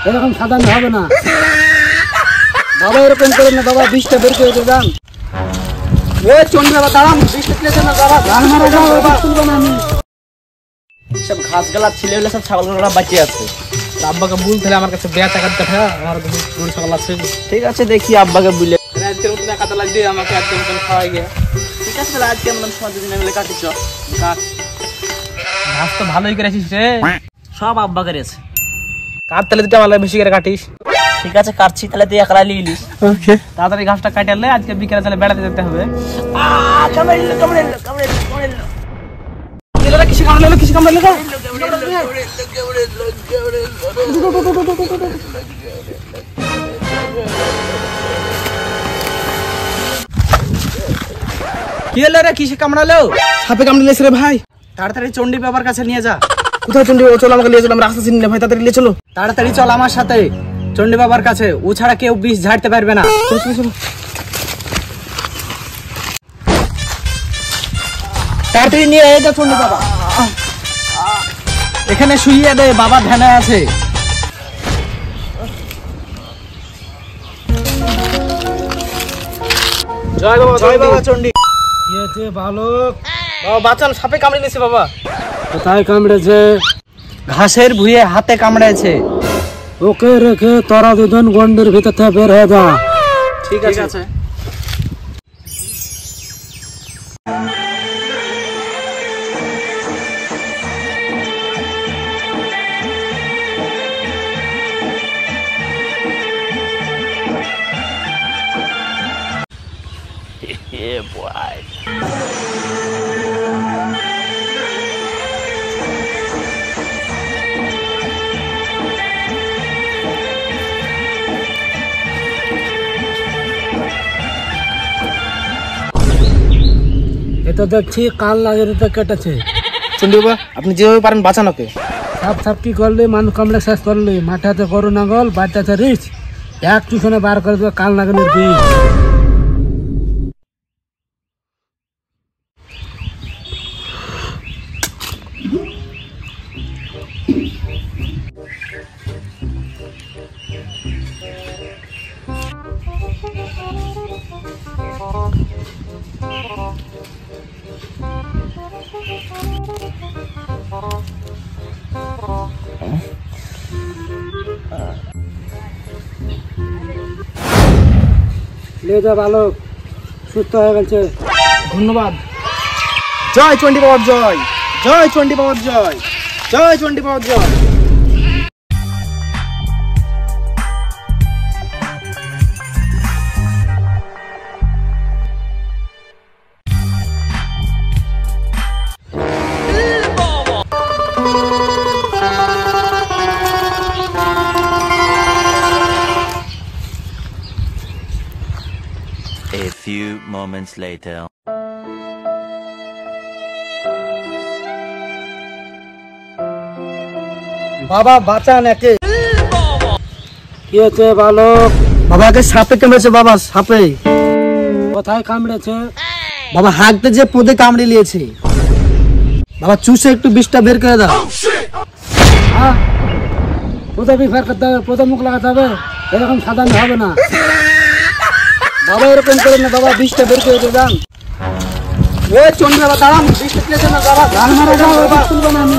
এরকম সাধারণ হবে না বাবা, এরকম করেন না বাবা, বিষটা বের করে দেন। এ চন্ডী বাবা দাঁড়ান, বিষটা তুলে দেন না বাবা, গান মারা যাও, বাবা তুলবো না আমি। সব ঘাস গালার ছেলেগুলো সব ছাগলগুলো বাঁচিয়ে আছে। আব্বাকে বল তাহলে আমার কাছে বেয়া টাকা দেখা, আমার গরু ছাগল আছে। ঠিক আছে দেখি আব্বাকে বুঝলে। আজকের মতন টাকা লাগবে আমাকে, আজকের মতন খাওয়াই গিয়ে। ঠিক আছে তাহলে আজকে আমাদের সমাজে দিনে মিলে কাটিছ। কাট ঘাস তো ভালোই করেছিস রে, সব আব্বা করেছে। কাট তাহলে দুটা ভালো বেশি করে কাটিস। ঠিক আছে কাটছি, তাহলে তুই একলা নিয়ে নিস। ওকে, তাড়াতাড়ি ঘাসটা কাটালে আজকে বিকেলে তাহলে বেড়াতে যেতে হবে। কিসে কামড়ালো, কিসে কামড়ালো? কি হলো রে, কিসে কামড়ালো? সাপে কামড়েছে রে ভাই। তাড়াতাড়ি চন্ডী বাবার কাছে নিয়ে যা। কোথায় চন্ডী বাবা? চলো আমাকে নিয়ে চলো, আমরা রাস্তা চিনি না ভাই, তাড়াতাড়ি নিয়ে চলো। তাড়াতাড়ি চল আমার সাথে চন্ডী বাবার কাছে, ও ছাড়া কেউ বিষ ঝাড়তে পারবে না। চলো চলো চলো তাড়াতাড়ি নিয়ে আয় চন্ডী বাবা, এখানে শুইয়ে দে, বাবা ধ্যানে আছে। জয় বাবা, জয় বাবা চন্ডী। কি আছে বালক? বাবা বাঁচান, সাপে কামড়ে নিয়েছে বাবা। কোথায় কামড়েছে? ঘাসের ভুঁইয়ে হাতে কামড়েছে। ওকে রেখে তোরা দুজন গন্ডের ভিতর থেকে বের হয়ে যা। ঠিক আছে। এটা দেখছি কান লাগে কেটেছে। চন্ডী বাবা আপনি যেভাবে পারেন বাঁচান ওকে। সাপ সাপ কি করলে, মানুষ কামড়ে শেষ করলে, মাথাতে গরু নাঙ্গল, বাড়িতে রিচ, এক পিছনে বার করে দেবে কান লাগানোর বিষ। ले जा बालक, सुস্থ হয়ে গেছে। ধন্যবাদ। জয় চন্ডী বাবার জয়, জয় চন্ডী বাবার জয়, জয় চন্ডী বাবার জয়। A few moments later. বাবা বাঁচান একে। কি হচ্ছে বালক? বাবাকে সাপে কামড়েছে বাবা, সাপে। কোথায় কামড়েছে? বাবা হাঁকতে যে পোদে কামড়ে নিয়েছে। বাবা চুষে একটু বিষটা বের করে দাও। হ্যাঁ, পোদে বিষ বের করতে হবে, পোদে মুখ লাগাতে হবে, এরকম সাধারণ হবে না বাবা, এরকম করেন না বাবা, বিষটা বের করে দেন। এ চন্ডী বাবা দাঁড়ান, বিষটা তুলে দেন না বাবা, গান মারা যাও, বাবা তুলবো না আমি।